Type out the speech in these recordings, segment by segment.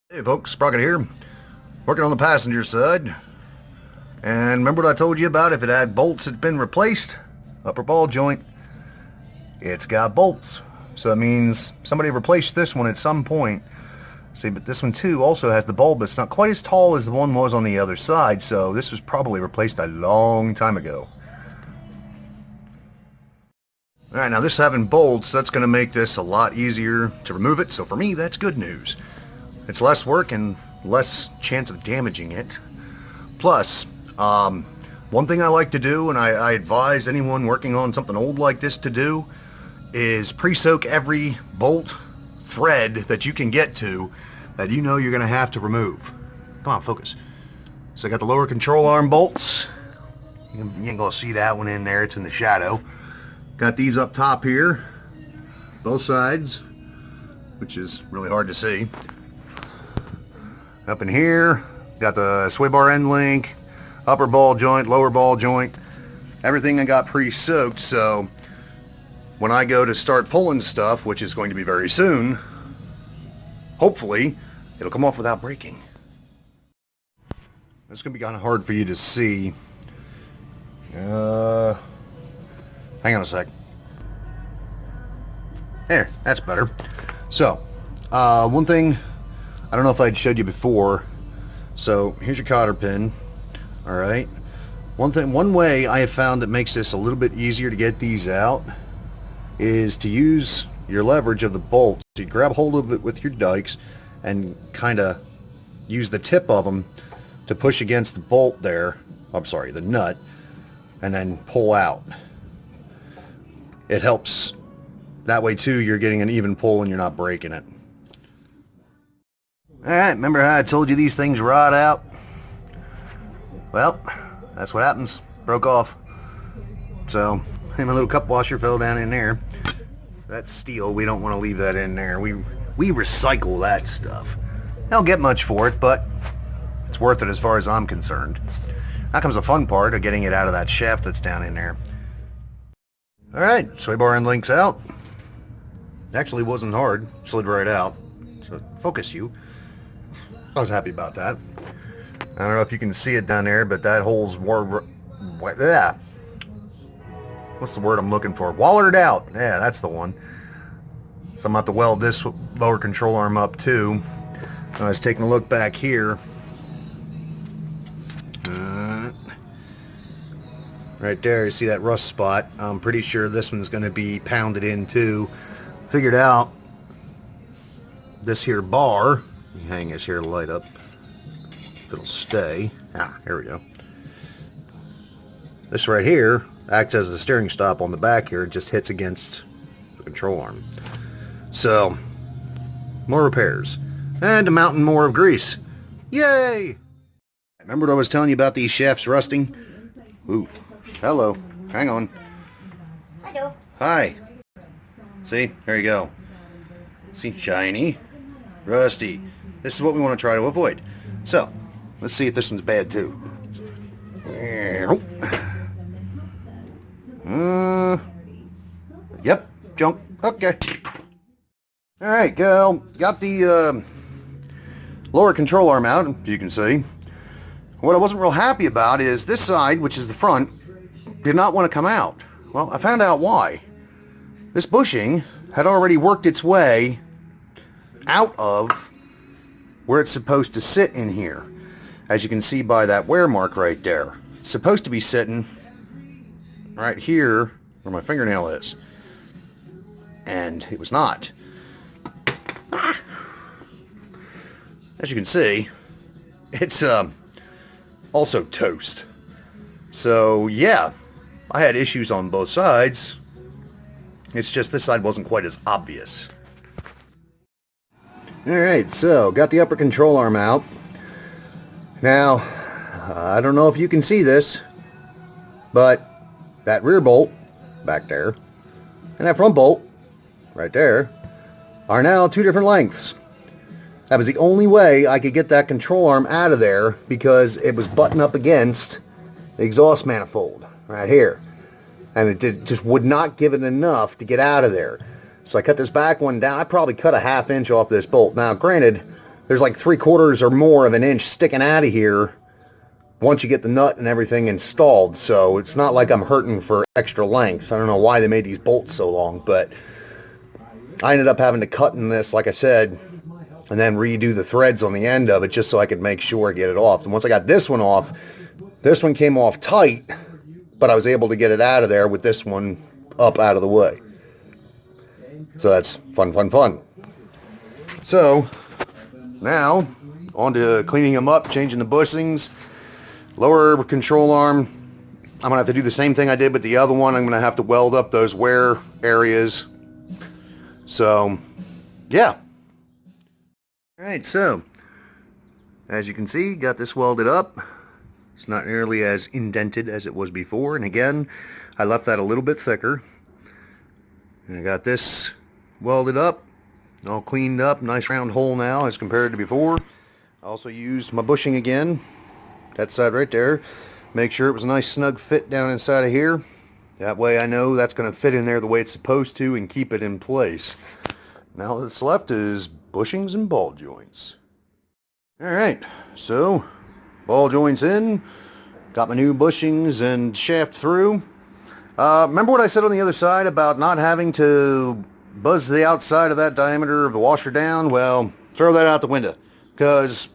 Hey folks, Sprocket here, working on the passenger side. And remember what I told you about if it had bolts that had been replaced? Upper ball joint, it's got bolts. So that means somebody replaced this one at some point. See, but this one too also has the bulb, but it's not quite as tall as the one was on the other side, so this was probably replaced a long time ago. Alright, now this having bolts, that's going to make this a lot easier to remove it, so for me that's good news. It's less work and less chance of damaging it. Plus, one thing I like to do, and I advise anyone working on something old like this to do, is pre-soak every bolt thread that you can get to that you know you're going to have to remove. Come on, focus. So I got the lower control arm bolts. You ain't going to see that one in there. It's in the shadow. Got these up top here, both sides, which is really hard to see. Up in here, got the sway bar end link, upper ball joint, lower ball joint. Everything I got pre-soaked, so when I go to start pulling stuff, which is going to be very soon, hopefully, it'll come off without breaking. It's going to be kind of hard for you to see. Hang on a sec. There, that's better. So, one thing, I don't know if I'd showed you before. So, here's your cotter pin. Alright. One way I have found that makes this a little bit easier to get these out is to use your leverage of the bolt. So you grab hold of it with your dikes and kind of use the tip of them to push against the bolt there. I'm sorry, the nut. And then pull out. It helps. That way too you're getting an even pull and you're not breaking it. Alright, remember how I told you these things rot out? Well, that's what happens. Broke off. So, my little cup washer fell down in there. That's steel. We don't want to leave that in there. We recycle that stuff. I don't get much for it, but it's worth it as far as I'm concerned. Now comes the fun part of getting it out of that shaft that's down in there. Alright, sway bar end links out. Actually wasn't hard. Slid right out. So, focus you. I was happy about that. I don't know if you can see it down there, but that hole's more... Yeah. What's the word I'm looking for? Wallered out. Yeah, that's the one. So I'm about to weld this lower control arm up too. I was taking a look back here. Right there, you see that rust spot. I'm pretty sure this one's going to be pounded in too. Figured out this here bar. Let me hang this here to light up. If it'll stay. Here we go. This right here acts as the steering stop on the back here. It just hits against the control arm. So, more repairs. And a mountain more of grease. Yay! Remember what I was telling you about these shafts rusting? Ooh. Hello. Hang on. Hello. Hi. See? There you go. See? Shiny. Rusty. This is what we want to try to avoid. So, let's see if this one's bad too. Yep. Junk. Okay. Alright, got the lower control arm out, as you can see. What I wasn't real happy about is this side, which is the front, did not want to come out. Well, I found out why. This bushing had already worked its way out of where it's supposed to sit in here. As you can see by that wear mark right there. It's supposed to be sitting right here where my fingernail is. And it was not. As you can see, it's also toast. So yeah, I had issues on both sides. It's just this side wasn't quite as obvious. Alright, so got the upper control arm out. Now, I don't know if you can see this, but that rear bolt back there and that front bolt right there are now two different lengths. That was the only way I could get that control arm out of there because it was buttoned up against the exhaust manifold right here. And it just would not give it enough to get out of there. So I cut this back one down. I probably cut a ½ inch off this bolt. Now, granted, there's like 3/4 or more of an inch sticking out of here once you get the nut and everything installed. So it's not like I'm hurting for extra length. I don't know why they made these bolts so long, but I ended up having to cut in this, like I said, and then redo the threads on the end of it just so I could make sure I get it off. And once I got this one off, this one came off tight, but I was able to get it out of there with this one up out of the way. So that's fun, fun, fun. So now on to cleaning them up, changing the bushings, lower control arm. I'm gonna have to do the same thing I did with the other one. I'm gonna have to weld up those wear areas. So yeah. All right, so as you can see, got this welded up. It's not nearly as indented as it was before, and again, I left that a little bit thicker. And I got this welded up, all cleaned up, nice round hole now as compared to before. I also used my bushing again, that side right there. Make sure it was a nice snug fit down inside of here. That way I know that's going to fit in there the way it's supposed to and keep it in place. Now what's left is bushings and ball joints. Alright, so ball joints in, got my new bushings and shaft through. Remember what I said on the other side about not having to buzz the outside of that diameter of the washer down? Well, throw that out the window, because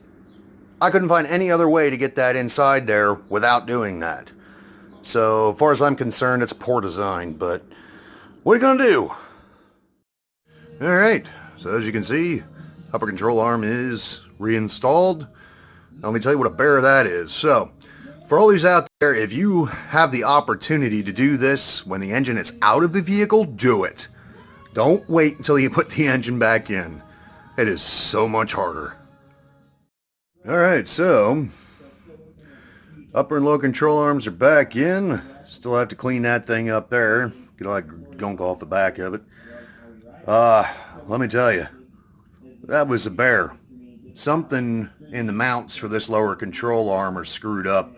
I couldn't find any other way to get that inside there without doing that. So as far as I'm concerned, it's a poor design, but what are you gonna do? Alright, so as you can see, upper control arm is reinstalled. Now let me tell you what a bear that is. So, for all these out there, if you have the opportunity to do this when the engine is out of the vehicle, do it. Don't wait until you put the engine back in. It is so much harder. Alright, so upper and lower control arms are back in. Still have to clean that thing up there. Get all that gunk off the back of it. Let me tell you, that was a bear. Something in the mounts for this lower control arm are screwed up,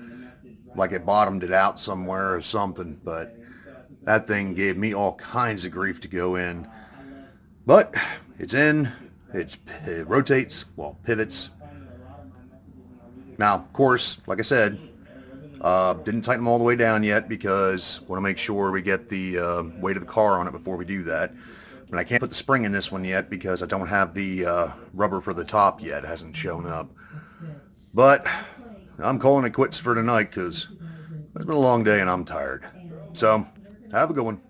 like it bottomed it out somewhere or something, but that thing gave me all kinds of grief to go in. But it's in, it rotates, well, pivots. Now, of course, like I said, didn't tighten them all the way down yet because I want to make sure we get the weight of the car on it before we do that. And I can't put the spring in this one yet because I don't have the rubber for the top yet. It hasn't shown up. But I'm calling it quits for tonight because it's been a long day and I'm tired. So, have a good one.